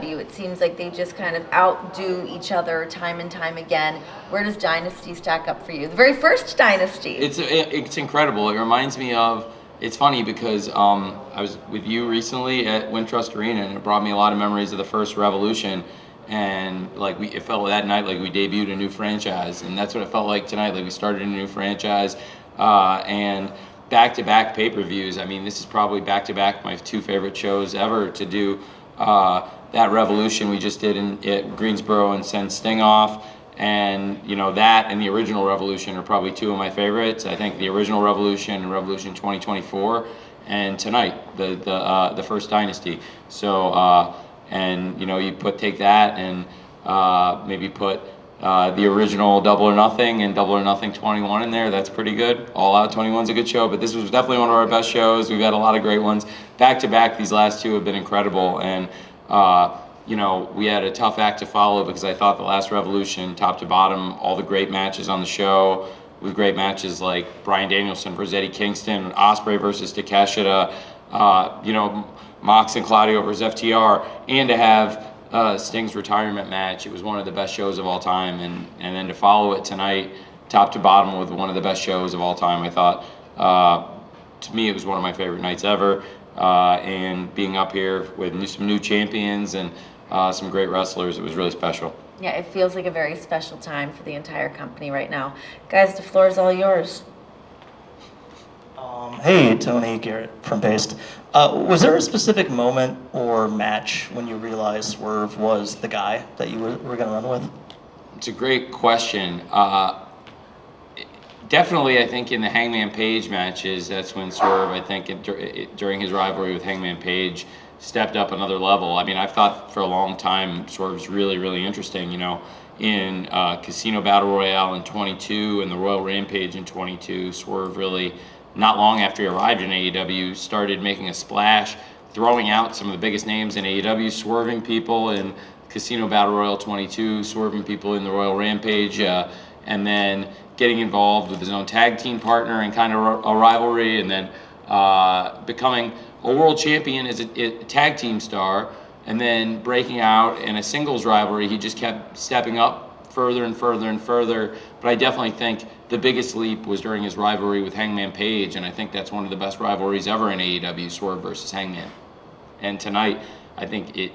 AEW. It seems like they just kind of outdo each other time and time again. Where does Dynasty stack up for you? The very first Dynasty. It's incredible. It reminds me of, it's funny because I was with you recently at Wintrust Arena, and it brought me a lot of memories of the first Revolution. And like it felt that night like we debuted a new franchise, and that's what it felt like tonight. Like we started a new franchise, and back-to-back pay-per-views. I mean, this is probably back-to-back my two favorite shows ever to do. That Revolution we just did at Greensboro and send Sting off, and that and the original Revolution are probably two of my favorites. I think the original Revolution and Revolution 2024, and tonight the first Dynasty. So and you take that and maybe put the original Double or Nothing and Double or Nothing 21 in there. That's pretty good. All Out 21's a good show, but this was definitely one of our best shows. We've had a lot of great ones. Back to back, these last two have been incredible. And we had a tough act to follow because I thought the last Revolution, top to bottom, all the great matches on the show, with great matches like Bryan Danielson versus Eddie Kingston, Ospreay versus Takeshita, Mox and Claudio versus FTR, and to have Sting's retirement match. It was one of the best shows of all time, and then to follow it tonight, top to bottom, with one of the best shows of all time. I thought, to me, it was one of my favorite nights ever, and being up here with some new champions and some great wrestlers, it was really special. Yeah, it feels like a very special time for the entire company right now. Guys, the floor is all yours. Hey, Tony Garrett from Paste. Was there a specific moment or match when you realized Swerve was the guy that you were going to run with? It's a great question. Definitely, I think in the Hangman Page matches, that's when Swerve, I think, during his rivalry with Hangman Page, stepped up another level. I mean, I've thought for a long time Swerve's really, really interesting. In Casino Battle Royale in 22 and the Royal Rampage in 22, Swerve really, not long after he arrived in AEW, started making a splash, throwing out some of the biggest names in AEW, swerving people in Casino Battle Royale 22, swerving people in the Royal Rampage, and then getting involved with his own tag team partner in kind of a rivalry, and then becoming a world champion as a tag team star, and then breaking out in a singles rivalry. He just kept stepping up further and further and further. But I definitely think the biggest leap was during his rivalry with Hangman Page, and I think that's one of the best rivalries ever in AEW, Swerve versus Hangman. And tonight, I think he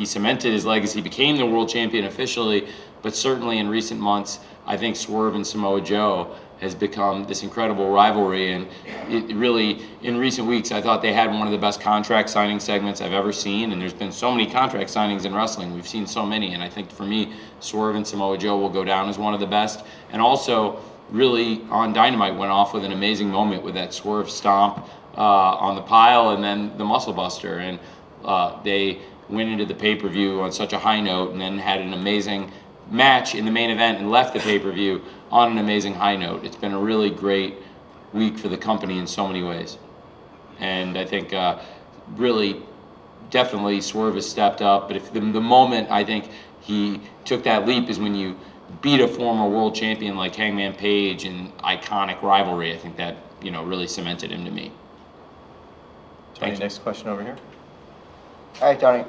cemented his legacy, became the world champion officially, but certainly in recent months, I think Swerve and Samoa Joe has become this incredible rivalry. And it really, in recent weeks, I thought they had one of the best contract signing segments I've ever seen. And there's been so many contract signings in wrestling. We've seen so many. And I think for me, Swerve and Samoa Joe will go down as one of the best. And also, really, on Dynamite, went off with an amazing moment with that Swerve stomp on the pile and then the Muscle Buster. And they went into the pay-per-view on such a high note and then had an amazing match in the main event and left the pay-per-view on an amazing high note. It's been a really great week for the company in so many ways. And I think really, definitely Swerve has stepped up. But if the moment I think he took that leap is when you beat a former world champion like Hangman Page in iconic rivalry. I think that, really cemented him to me. Tony, next question over here. Hi, Tony.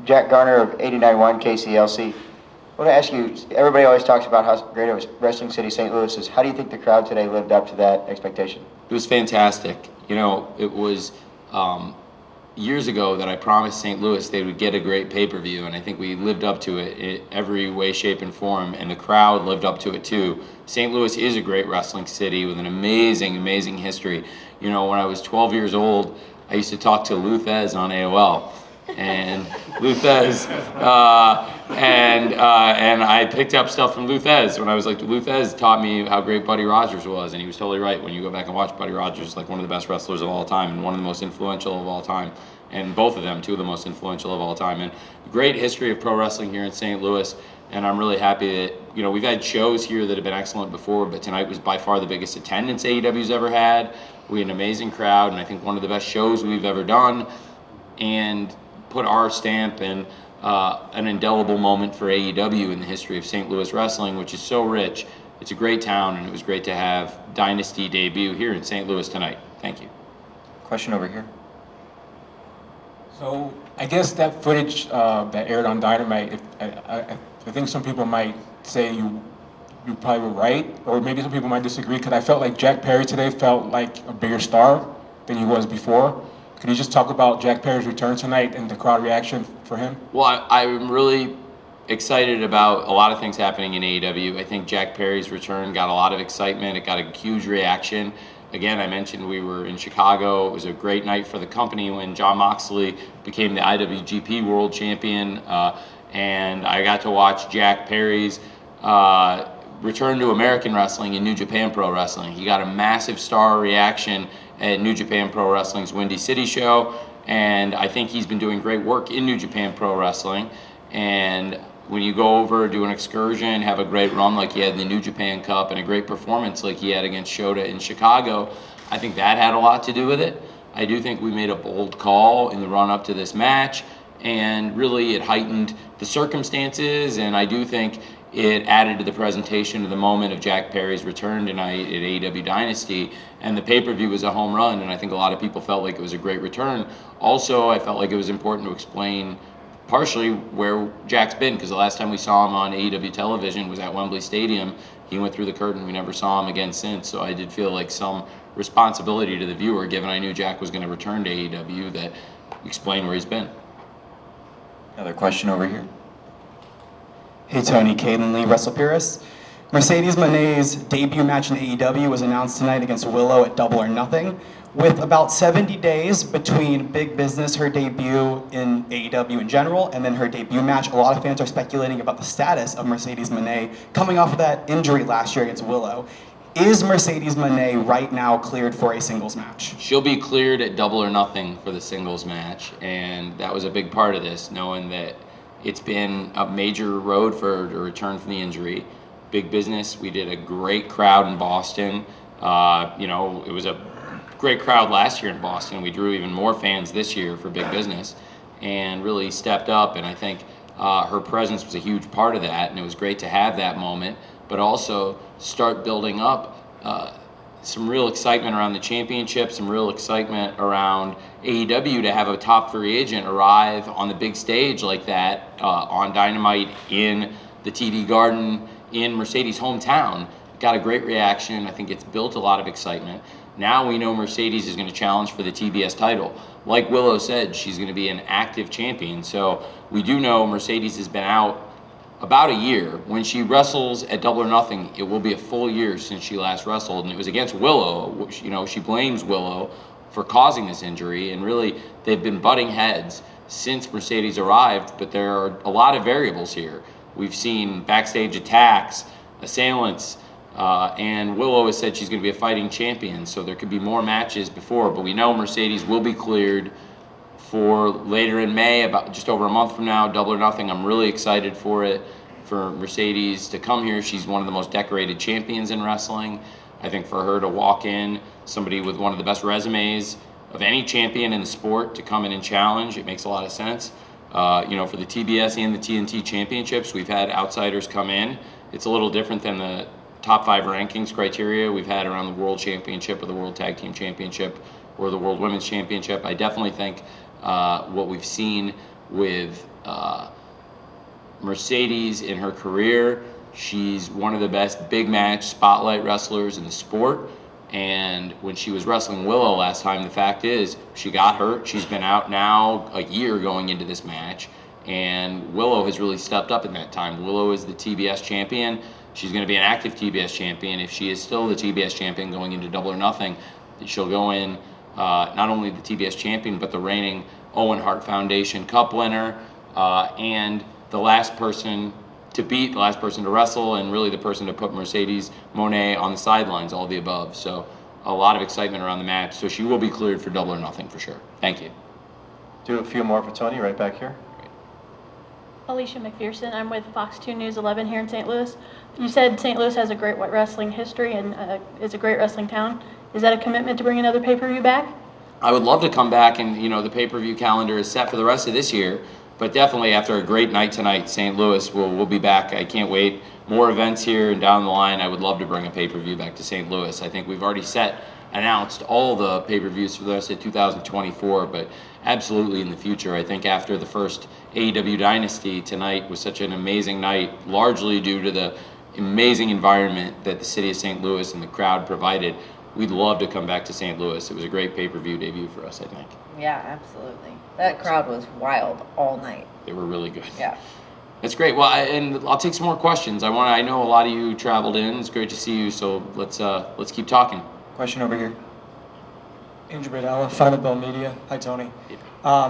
Jack Garner of 89.1 KCLC. I want to ask you, everybody always talks about how great a wrestling city St. Louis is. How do you think the crowd today lived up to that expectation? It was fantastic. It was years ago that I promised St. Louis they would get a great pay-per-view, and I think we lived up to it in every way, shape, and form, and the crowd lived up to it too. St. Louis is a great wrestling city with an amazing, amazing history. When I was 12 years old, I used to talk to Lou Thez on AOL. And Lou Thez, and I picked up stuff from Lou Thez when I was like, Lou Thez taught me how great Buddy Rogers was, and he was totally right. When you go back and watch, Buddy Rogers is like one of the best wrestlers of all time and one of the most influential of all time, and both of them, two of the most influential of all time. And great history of pro wrestling here in St. Louis, and I'm really happy that, we've had shows here that have been excellent before, but tonight was by far the biggest attendance AEW's ever had. We had an amazing crowd, and I think one of the best shows we've ever done, and put our stamp and an indelible moment for AEW in the history of St. Louis wrestling, which is so rich. It's a great town, and it was great to have Dynasty debut here in St. Louis tonight. Thank you. Question over here. So I guess that footage that aired on Dynamite, I think some people might say you probably were right, or maybe some people might disagree, because I felt like Jack Perry today felt like a bigger star than he was before. Could you just talk about Jack Perry's return tonight and the crowd reaction for him? Well, I'm really excited about a lot of things happening in AEW. I think Jack Perry's return got a lot of excitement. It got a huge reaction. Again, I mentioned we were in Chicago. It was a great night for the company when Jon Moxley became the IWGP World Champion. And I got to watch Jack Perry's return to American wrestling in New Japan Pro Wrestling. He got a massive star reaction at New Japan Pro Wrestling's Windy City show. And I think he's been doing great work in New Japan Pro Wrestling. And when you go over, do an excursion, have a great run like he had in the New Japan Cup and a great performance like he had against Shota in Chicago, I think that had a lot to do with it. I do think we made a bold call in the run-up to this match, and really it heightened the circumstances, and I do think it added to the presentation of the moment of Jack Perry's return tonight at AEW Dynasty, and the pay-per-view was a home run, and I think a lot of people felt like it was a great return. Also, I felt like it was important to explain partially where Jack's been, because the last time we saw him on AEW television was at Wembley Stadium. He went through the curtain. We never saw him again since. So I did feel like some responsibility to the viewer, given I knew Jack was going to return to AEW, that explain where he's been. Another question over here. Hey Tony, Caden Lee, WrestlePurist. Mercedes Moné's debut match in AEW was announced tonight against Willow at Double or Nothing. With about 70 days between Big Business, her debut in AEW in general, and then her debut match, a lot of fans are speculating about the status of Mercedes Moné coming off of that injury last year against Willow. Is Mercedes Moné right now cleared for a singles match? She'll be cleared at Double or Nothing for the singles match, and that was a big part of this, knowing that it's been a major road for her to return from the injury. Big Business, we did a great crowd in Boston. It was a great crowd last year in Boston. We drew even more fans this year for Big Business and really stepped up, and I think her presence was a huge part of that, and it was great to have that moment, but also start building up some real excitement around the championship, some real excitement around AEW to have a top free agent arrive on the big stage like that on Dynamite in the TD Garden in Mercedes' hometown. Got a great reaction. I think it's built a lot of excitement. Now we know Mercedes is going to challenge for the TBS title. Like Willow said, she's going to be an active champion. So we do know Mercedes has been out about a year. When she wrestles at Double or Nothing, it will be a full year since she last wrestled, and it was against Willow. She blames Willow for causing this injury, and really they've been butting heads since Mercedes arrived, but there are a lot of variables here. We've seen backstage attacks, assailants, and Willow has said she's going to be a fighting champion, so there could be more matches before, but we know Mercedes will be cleared for later in May, about just over a month from now, Double or Nothing. I'm really excited for it, for Mercedes to come here. She's one of the most decorated champions in wrestling. I think for her to walk in, somebody with one of the best resumes of any champion in the sport, to come in and challenge, it makes a lot of sense. For the TBS and the TNT championships, we've had outsiders come in. It's a little different than the top 5 rankings criteria we've had around the World Championship or the World Tag Team Championship or the World Women's Championship. I definitely think what we've seen with Mercedes in her career, she's one of the best big match spotlight wrestlers in the sport. And when she was wrestling Willow last time, the fact is she got hurt. She's been out now a year going into this match, and Willow has really stepped up in that time. Willow is the TBS champion. She's going to be an active TBS champion. If she is still the TBS champion going into Double or Nothing, she'll go in not only the TBS champion, but the reigning Owen Hart Foundation Cup winner, and the last person to beat, the last person to wrestle, and really the person to put Mercedes Moné on the sidelines, all the above. So a lot of excitement around the match. So she will be cleared for Double or Nothing for sure. Thank you. Do a few more for Tony right back here. Alicia McPherson. I'm with Fox 2 News 11 here in St. Louis. You said St. Louis has a great wrestling history and is a great wrestling town. Is that a commitment to bring another pay-per-view back? I would love to come back, and the pay-per-view calendar is set for the rest of this year. But definitely after a great night tonight, St. Louis will be back. I can't wait. More events here and down the line. I would love to bring a pay-per-view back to St. Louis. I think we've already announced all the pay-per-views for the rest of 2024. But absolutely in the future. I think after the first AEW Dynasty, tonight was such an amazing night, largely due to the amazing environment that the city of St. Louis and the crowd provided. We'd love to come back to St. Louis. It was a great pay-per-view debut for us, I think. Yeah, absolutely. That crowd was wild all night. They were really good. Yeah. That's great. Well, and I'll take some more questions. I know a lot of you traveled in. It's great to see you. So let's keep talking. Question over here. Andrew Bradella, Final Bell Media. Hi, Tony.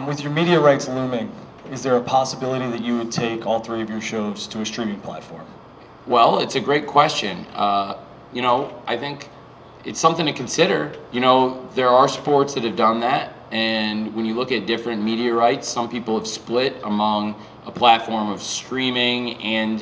With your media rights looming, is there a possibility that you would take all 3 of your shows to a streaming platform? Well, it's a great question. I think it's something to consider. There are sports that have done that. And when you look at different media rights, some people have split among a platform of streaming and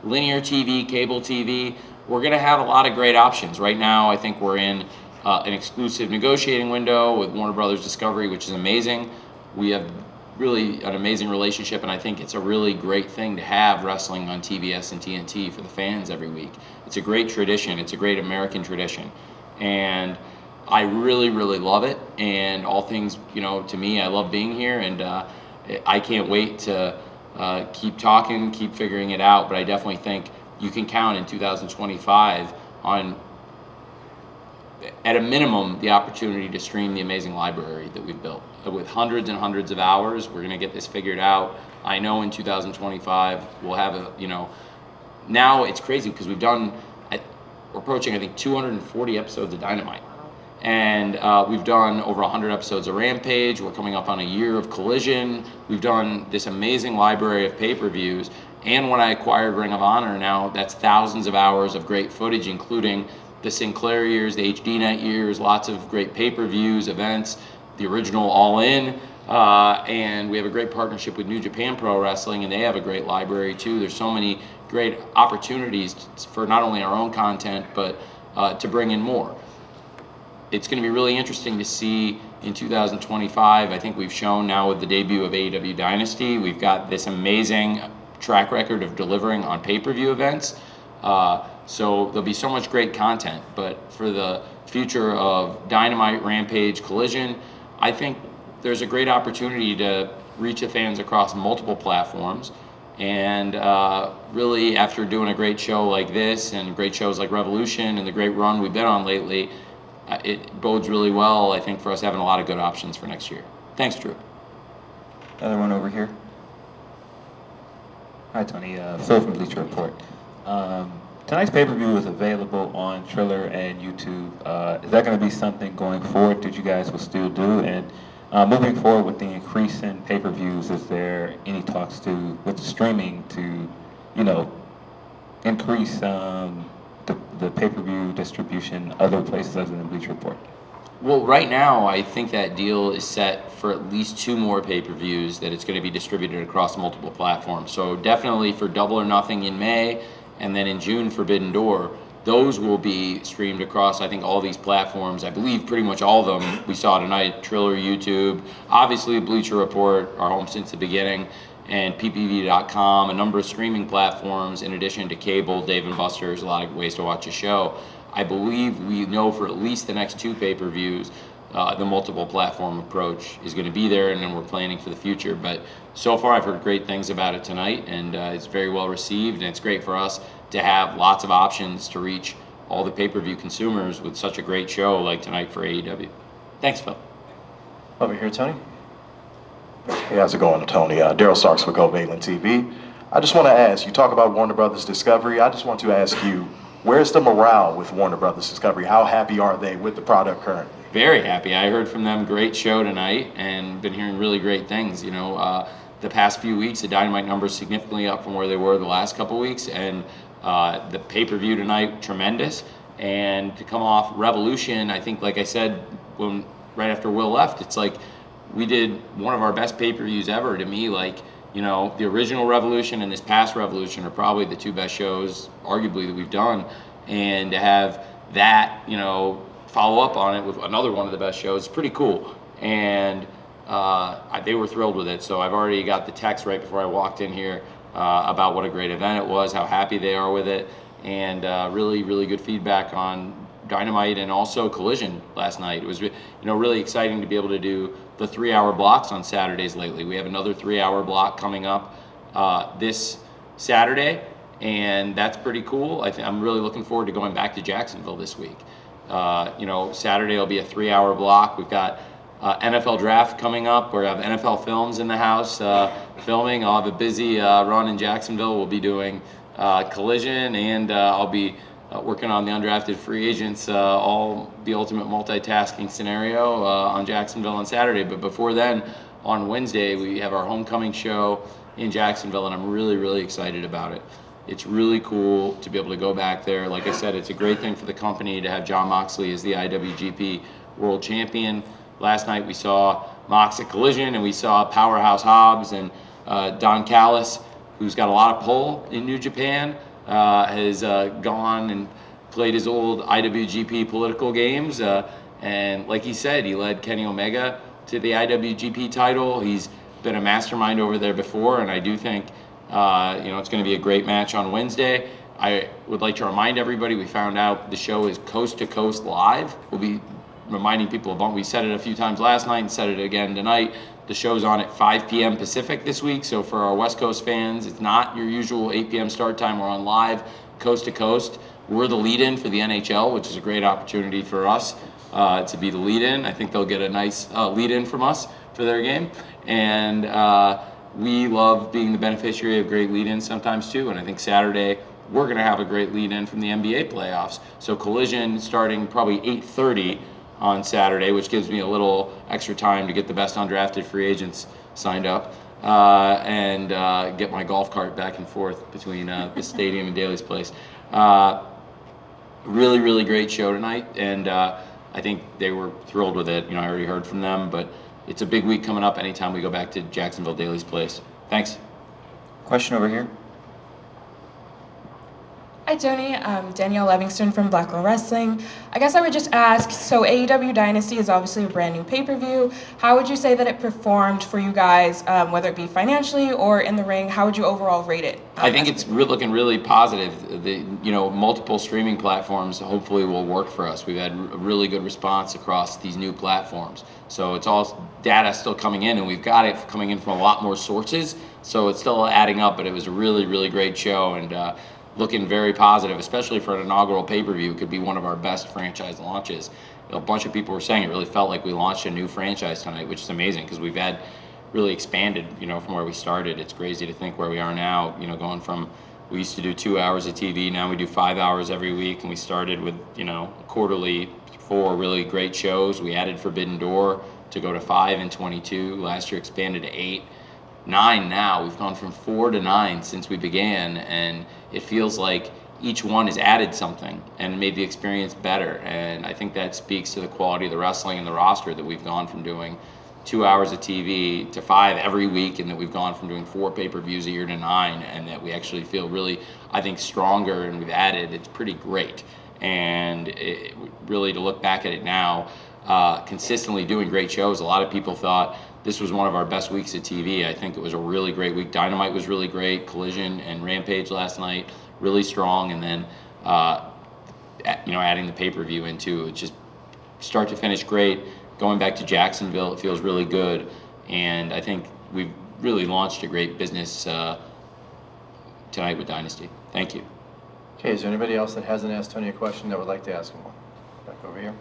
linear TV, cable TV. We're going to have a lot of great options. Right now, I think we're in an exclusive negotiating window with Warner Brothers Discovery, which is amazing. We have really an amazing relationship, and I think it's a really great thing to have wrestling on TBS and TNT for the fans every week. It's a great tradition. It's a great American tradition. And I really, really love it. And all things, to me, I love being here, and I can't wait to keep talking, keep figuring it out. But I definitely think you can count in 2025 on, at a minimum, the opportunity to stream the amazing library that we've built. With hundreds and hundreds of hours, we're going to get this figured out. I know in 2025 we'll have now it's crazy because we're approaching, I think, 240 episodes of Dynamite. And we've done over 100 episodes of Rampage. We're coming up on a year of Collision. We've done this amazing library of pay-per-views. And when I acquired Ring of Honor, now that's thousands of hours of great footage, including the Sinclair years, the HDNet years, lots of great pay-per-views, events, the original All In. And we have a great partnership with New Japan Pro Wrestling, and they have a great library too. There's so many great opportunities for not only our own content, but to bring in more. It's going to be really interesting to see in 2025. I think we've shown now with the debut of AEW Dynasty, we've got this amazing track record of delivering on pay-per-view events. So there'll be so much great content. But for the future of Dynamite, Rampage, Collision, I think there's a great opportunity to reach the fans across multiple platforms. And really, after doing a great show like this and great shows like Revolution and the great run we've been on lately, it bodes really well, I think, for us having a lot of good options for next year. Thanks, Drew. Another one over here. Hi, Tony. Phil from Bleacher Report. Tonight's pay-per-view is available on Triller and YouTube. Is that going to be something going forward that you guys will still do? And moving forward with the increase in pay-per-views, is there any talks with the streaming to, increase the pay-per-view distribution other places other than Bleacher Report? Well, right now, I think that deal is set for at least 2 more pay-per-views that it's going to be distributed across multiple platforms. So definitely for Double or Nothing in May, and then in June, Forbidden Door. Those will be streamed across, I think, all these platforms. I believe pretty much all of them we saw tonight, Triller, YouTube, obviously Bleacher Report, our home since the beginning, and PPV.com, a number of streaming platforms, in addition to cable, Dave & Buster's, a lot of ways to watch a show. I believe we know for at least the next 2 pay-per-views, the multiple platform approach is going to be there, and then we're planning for the future. But so far, I've heard great things about it tonight, and it's very well received, and it's great for us to have lots of options to reach all the pay-per-view consumers with such a great show like tonight for AEW. Thanks, Phil. Over here, Tony. Hey, how's it going, Tony? Daryl Starks with Covalent TV. I just want to ask, you talk about Warner Brothers Discovery. I just want to ask you, where's the morale with Warner Brothers Discovery? How happy are they with the product currently? Very happy. I heard from them, great show tonight, and been hearing really great things. The past few weeks, the Dynamite numbers significantly up from where they were the last couple weeks, and the pay-per-view tonight, tremendous. And to come off Revolution, I think, like I said, right after Will left, it's like we did one of our best pay-per-views ever. To me, the original Revolution and this past Revolution are probably the 2 best shows, arguably, that we've done. And to have that, follow up on it with another one of the best shows, pretty cool. And they were thrilled with it. So I've already got the text right before I walked in here about what a great event it was, how happy they are with it, and really, really good feedback on Dynamite and also Collision last night. It was really exciting to be able to do the 3-hour blocks on Saturdays lately. We have another 3-hour block coming up this Saturday, and that's pretty cool. I'm really looking forward to going back to Jacksonville this week. Saturday will be a 3-hour block. We've got NFL draft coming up. We have NFL Films in the house filming. I'll have a busy run in Jacksonville. We'll be doing Collision, and I'll be working on the undrafted free agents, all the ultimate multitasking scenario on Jacksonville on Saturday. But before then, on Wednesday, we have our homecoming show in Jacksonville, and I'm really, really excited about it. It's really cool to be able to go back there. Like I said, it's a great thing for the company to have Jon Moxley as the IWGP World Champion. Last night we saw Mox at Collision, and we saw Powerhouse Hobbs and Don Callis, who's got a lot of pull in New Japan, has gone and played his old IWGP political games. And like he said, he led Kenny Omega to the IWGP title. He's been a mastermind over there before, and I do think it's going to be a great match on Wednesday. I would like to remind everybody, we found out the show is coast to coast live. We'll be reminding people about, we said it a few times last night and said it again tonight. The show's on at 5 p.m. Pacific this week, so for our West Coast fans, it's not your usual 8 p.m. start time. We're on live, coast to coast. We're the lead-in for the NHL, which is a great opportunity for us to be the lead-in. I think they'll get a nice lead-in from us for their game. And we love being the beneficiary of great lead-ins sometimes too, and I think Saturday we're going to have a great lead-in from the NBA playoffs. So Collision starting probably 8:30 on Saturday, which gives me a little extra time to get the best undrafted free agents signed up and get my golf cart back and forth between the stadium and Daly's place. Really, really great show tonight, and I think they were thrilled with it. I already heard from them, but it's a big week coming up anytime we go back to Jacksonville Daly's place. Thanks. Question over here. Hi Tony, I'm Danielle Livingston from Black Girl Wrestling. I guess I would just ask, so AEW Dynasty is obviously a brand new pay-per-view. How would you say that it performed for you guys, whether it be financially or in the ring? How would you overall rate it? I think it's looking really positive. The multiple streaming platforms hopefully will work for us. We've had a really good response across these new platforms. So it's all data still coming in, and we've got it coming in from a lot more sources. So it's still adding up, but it was a really, really great show, and looking very positive, especially for an inaugural pay-per-view. It could be one of our best franchise launches. A bunch of people were saying it really felt like we launched a new franchise tonight, which is amazing because we've had really expanded, from where we started. It's crazy to think where we are now, going from, we used to do 2 hours of TV, now we do 5 hours every week, and we started with, quarterly 4 really great shows. We added Forbidden Door to go to 5 and 22. Last year expanded to 8. 9 now. We've gone from 4 to 9 since we began, and it feels like each one has added something and made the experience better. And I think that speaks to the quality of the wrestling and the roster, that we've gone from doing 2 hours of TV to 5 every week, and that we've gone from doing 4 pay-per-views a year to 9, and that we actually feel really, I think, stronger, and we've added. It's pretty great. And really, to look back at it now, consistently doing great shows. A lot of people thought this was one of our best weeks of TV. I think it was a really great week. Dynamite was really great. Collision and Rampage last night, really strong. And then, adding the pay-per-view into it, just start to finish great. Going back to Jacksonville, it feels really good. And I think we've really launched a great business tonight with Dynasty. Thank you. Okay, is there anybody else that hasn't asked Tony a question that would like to ask him one? Back over here.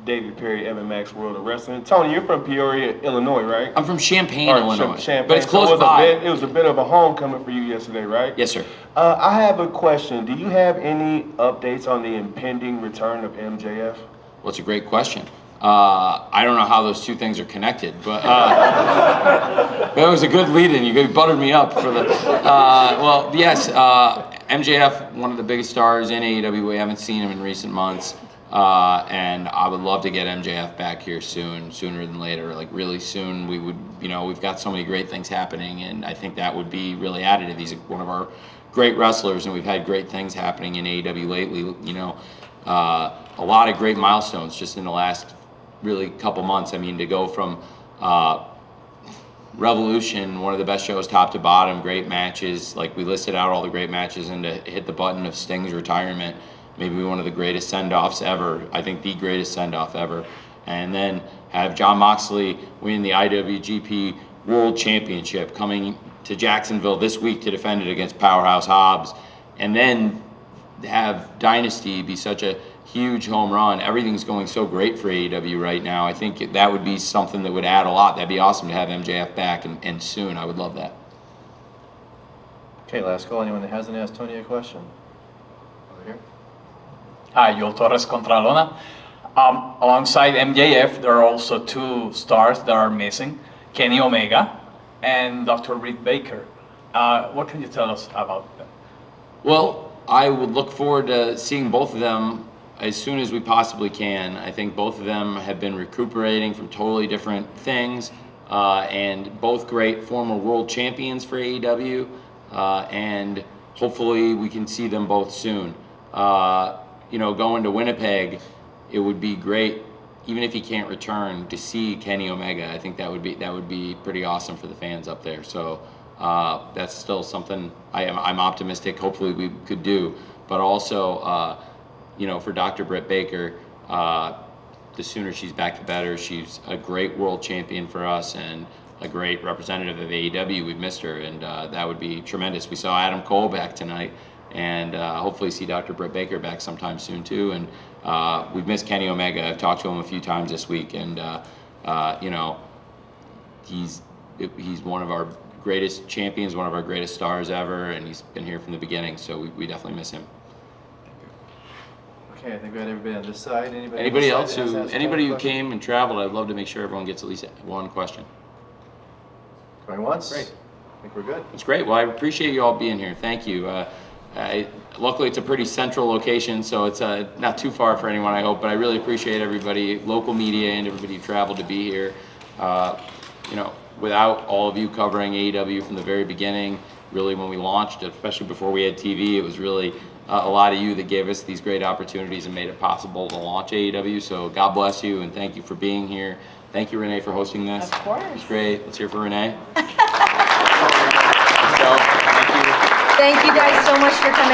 David Perry, MMX World of Wrestling. Tony, you're from Peoria, Illinois, right? I'm from Champaign, Illinois. Champaign. But it's close so by. It was a bit of a homecoming for you yesterday, right? Yes, sir. I have a question. Do you have any updates on the impending return of MJF? Well, it's a great question. I don't know how those two things are connected, but that was a good lead-in. You buttered me up for the. Well, yes, MJF, one of the biggest stars in AEW. We haven't seen him in recent months. And I would love to get MJF back here soon, sooner than later, like really soon. We would, we've got so many great things happening, and I think that would be really additive. He's one of our great wrestlers, and we've had great things happening in AEW lately. A lot of great milestones just in the last really couple months. I mean, to go from Revolution, one of the best shows top to bottom, great matches, like we listed out all the great matches, and to hit the button of Sting's retirement maybe one of the greatest send-offs ever. I think the greatest send-off ever. And then have Jon Moxley win the IWGP World Championship, coming to Jacksonville this week to defend it against Powerhouse Hobbs. And then have Dynasty be such a huge home run. Everything's going so great for AEW right now. I think that would be something that would add a lot. That'd be awesome to have MJF back and soon. I would love that. Okay, last call. Anyone that hasn't asked Tony a question? Over here. Hi, Joel Torres Contralona. Alongside MJF, there are also two stars that are missing, Kenny Omega and Dr. Britt Baker. What can you tell us about them? Well, I would look forward to seeing both of them as soon as we possibly can. I think both of them have been recuperating from totally different things, and both great former world champions for AEW, and hopefully we can see them both soon. Going to Winnipeg, it would be great, even if he can't return, to see Kenny Omega. I think that would be pretty awesome for the fans up there. So that's still something I'm optimistic. Hopefully we could do, but also for Dr. Britt Baker, the sooner she's back, the better. She's a great world champion for us and a great representative of AEW. We've missed her, and that would be tremendous. We saw Adam Cole back tonight, and hopefully see Dr. Britt Baker back sometime soon too. And we've missed Kenny Omega. I've talked to him a few times this week, and he's one of our greatest champions, one of our greatest stars ever, and he's been here from the beginning, so we definitely miss him. Okay, I think we had everybody on this side. Anybody who came and traveled, I'd love to make sure everyone gets at least one question. Going once? Great. I think we're good. It's great. Well, I appreciate you all being here. Thank you. Luckily, it's a pretty central location, so it's not too far for anyone, I hope, but I really appreciate everybody, local media and everybody who traveled to be here. Without all of you covering AEW from the very beginning, really when we launched, especially before we had TV, it was really a lot of you that gave us these great opportunities and made it possible to launch AEW. So God bless you, and thank you for being here. Thank you, Renee, for hosting this. Of course. It's great. Let's hear for Renee. Thank you guys so much for coming.